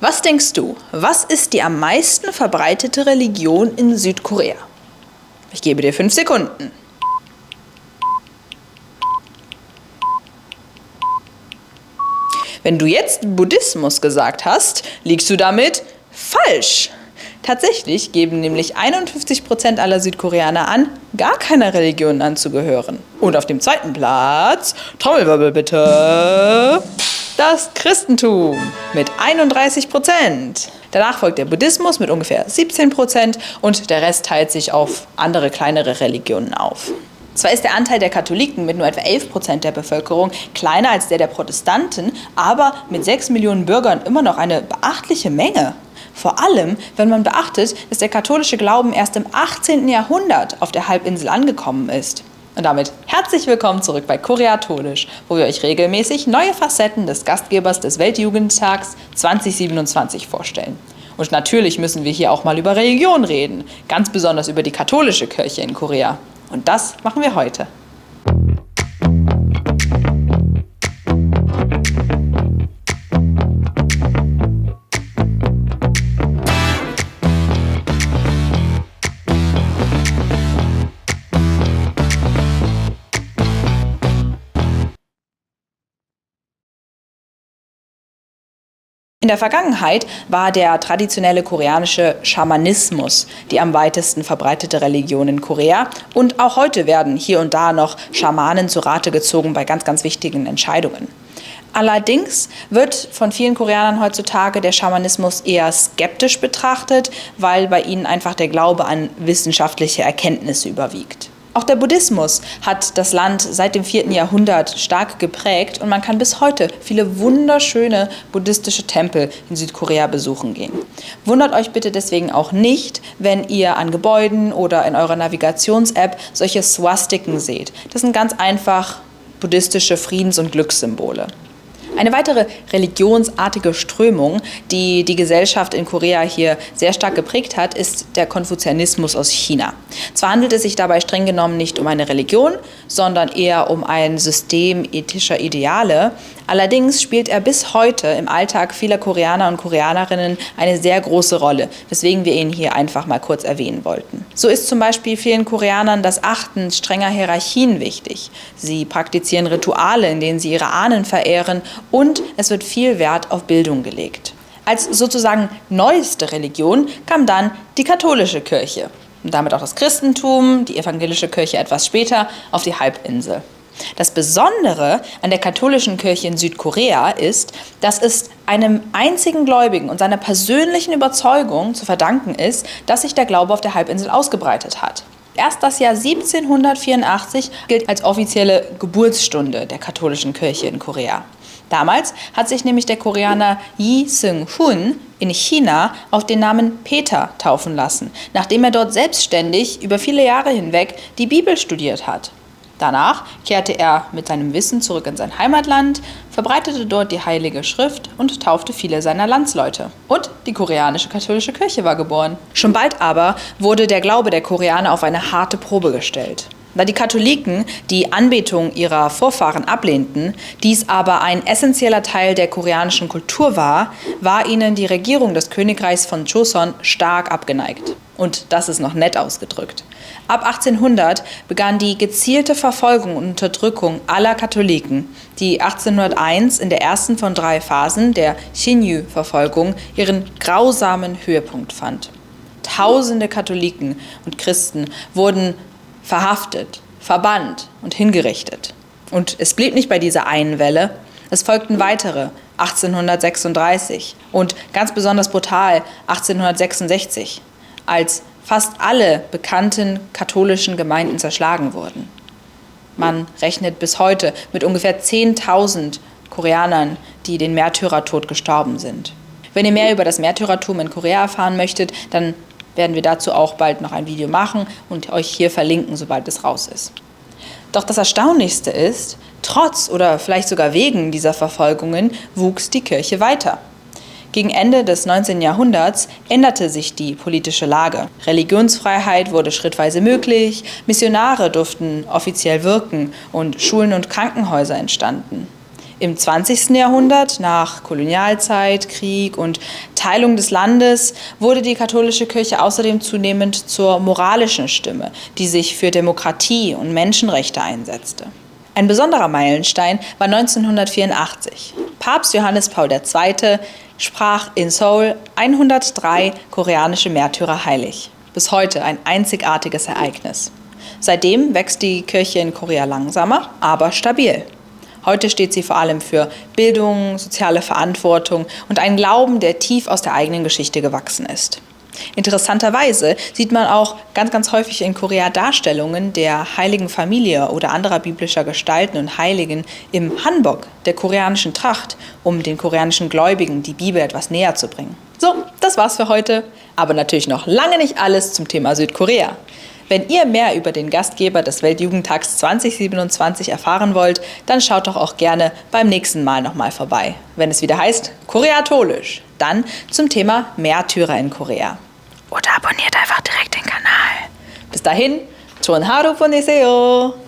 Was denkst du, was ist die am meisten verbreitete Religion in Südkorea? Ich gebe dir 5 Sekunden. Wenn du jetzt Buddhismus gesagt hast, liegst du damit falsch. Tatsächlich geben nämlich 51% aller Südkoreaner an, gar keiner Religion anzugehören. Und auf dem zweiten Platz, Trommelwirbel bitte, das Christentum mit 31%. Danach folgt der Buddhismus mit ungefähr 17% und der Rest teilt sich auf andere kleinere Religionen auf. Zwar ist der Anteil der Katholiken mit nur etwa 11% der Bevölkerung kleiner als der Protestanten, aber mit 6 Millionen Bürgern immer noch eine beachtliche Menge. Vor allem, wenn man beachtet, dass der katholische Glauben erst im 18. Jahrhundert auf der Halbinsel angekommen ist. Und damit herzlich willkommen zurück bei Koreatonisch, wo wir euch regelmäßig neue Facetten des Gastgebers des Weltjugendtags 2027 vorstellen. Und natürlich müssen wir hier auch mal über Religion reden, ganz besonders über die katholische Kirche in Korea. Und das machen wir heute. In der Vergangenheit war der traditionelle koreanische Schamanismus die am weitesten verbreitete Religion in Korea. Und auch heute werden hier und da noch Schamanen zu Rate gezogen bei ganz, ganz wichtigen Entscheidungen. Allerdings wird von vielen Koreanern heutzutage der Schamanismus eher skeptisch betrachtet, weil bei ihnen einfach der Glaube an wissenschaftliche Erkenntnisse überwiegt. Auch der Buddhismus hat das Land seit dem 4. Jahrhundert stark geprägt und man kann bis heute viele wunderschöne buddhistische Tempel in Südkorea besuchen gehen. Wundert euch bitte deswegen auch nicht, wenn ihr an Gebäuden oder in eurer Navigations-App solche Swastiken seht. Das sind ganz einfach buddhistische Friedens- und Glückssymbole. Eine weitere religionsartige Strömung, die die Gesellschaft in Korea hier sehr stark geprägt hat, ist der Konfuzianismus aus China. Zwar handelt es sich dabei streng genommen nicht um eine Religion, sondern eher um ein System ethischer Ideale. Allerdings spielt er bis heute im Alltag vieler Koreaner und Koreanerinnen eine sehr große Rolle, weswegen wir ihn hier einfach mal kurz erwähnen wollten. So ist zum Beispiel vielen Koreanern das Achten strenger Hierarchien wichtig. Sie praktizieren Rituale, in denen sie ihre Ahnen verehren, und es wird viel Wert auf Bildung gelegt. Als sozusagen neueste Religion kam dann die katholische Kirche und damit auch das Christentum, die evangelische Kirche etwas später, auf die Halbinsel. Das Besondere an der katholischen Kirche in Südkorea ist, dass es einem einzigen Gläubigen und seiner persönlichen Überzeugung zu verdanken ist, dass sich der Glaube auf der Halbinsel ausgebreitet hat. Erst das Jahr 1784 gilt als offizielle Geburtsstunde der katholischen Kirche in Korea. Damals hat sich nämlich der Koreaner Yi Seung-hun in China auf den Namen Peter taufen lassen, nachdem er dort selbstständig über viele Jahre hinweg die Bibel studiert hat. Danach kehrte er mit seinem Wissen zurück in sein Heimatland, verbreitete dort die Heilige Schrift und taufte viele seiner Landsleute. Und die koreanische katholische Kirche war geboren. Schon bald aber wurde der Glaube der Koreaner auf eine harte Probe gestellt. Da die Katholiken die Anbetung ihrer Vorfahren ablehnten, dies aber ein essentieller Teil der koreanischen Kultur war, war ihnen die Regierung des Königreichs von Joseon stark abgeneigt. Und das ist noch nett ausgedrückt. Ab 1800 begann die gezielte Verfolgung und Unterdrückung aller Katholiken, die 1801 in der ersten von 3 Phasen der Shinryu-Verfolgung ihren grausamen Höhepunkt fand. Tausende Katholiken und Christen wurden verhaftet, verbannt und hingerichtet. Und es blieb nicht bei dieser einen Welle, es folgten weitere 1836 und ganz besonders brutal 1866, als fast alle bekannten katholischen Gemeinden zerschlagen wurden. Man rechnet bis heute mit ungefähr 10.000 Koreanern, die den Märtyrertod gestorben sind. Wenn ihr mehr über das Märtyrertum in Korea erfahren möchtet, dann werden wir dazu auch bald noch ein Video machen und euch hier verlinken, sobald es raus ist. Doch das Erstaunlichste ist, trotz oder vielleicht sogar wegen dieser Verfolgungen wuchs die Kirche weiter. Gegen Ende des 19. Jahrhunderts änderte sich die politische Lage. Religionsfreiheit wurde schrittweise möglich, Missionare durften offiziell wirken und Schulen und Krankenhäuser entstanden. Im 20. Jahrhundert, nach Kolonialzeit, Krieg und Teilung des Landes, wurde die katholische Kirche außerdem zunehmend zur moralischen Stimme, die sich für Demokratie und Menschenrechte einsetzte. Ein besonderer Meilenstein war 1984. Papst Johannes Paul II. Sprach in Seoul 103 koreanische Märtyrer heilig. Bis heute ein einzigartiges Ereignis. Seitdem wächst die Kirche in Korea langsamer, aber stabil. Heute steht sie vor allem für Bildung, soziale Verantwortung und einen Glauben, der tief aus der eigenen Geschichte gewachsen ist. Interessanterweise sieht man auch ganz häufig in Korea Darstellungen der Heiligen Familie oder anderer biblischer Gestalten und Heiligen im Hanbok, der koreanischen Tracht, um den koreanischen Gläubigen die Bibel etwas näher zu bringen. So, das war's für heute, aber natürlich noch lange nicht alles zum Thema Südkorea. Wenn ihr mehr über den Gastgeber des Weltjugendtags 2027 erfahren wollt, dann schaut doch auch gerne beim nächsten Mal nochmal vorbei, wenn es wieder heißt Koreatolisch, dann zum Thema Märtyrer in Korea. Oder abonniert einfach direkt den Kanal. Bis dahin, 좋은 하루 보내세요.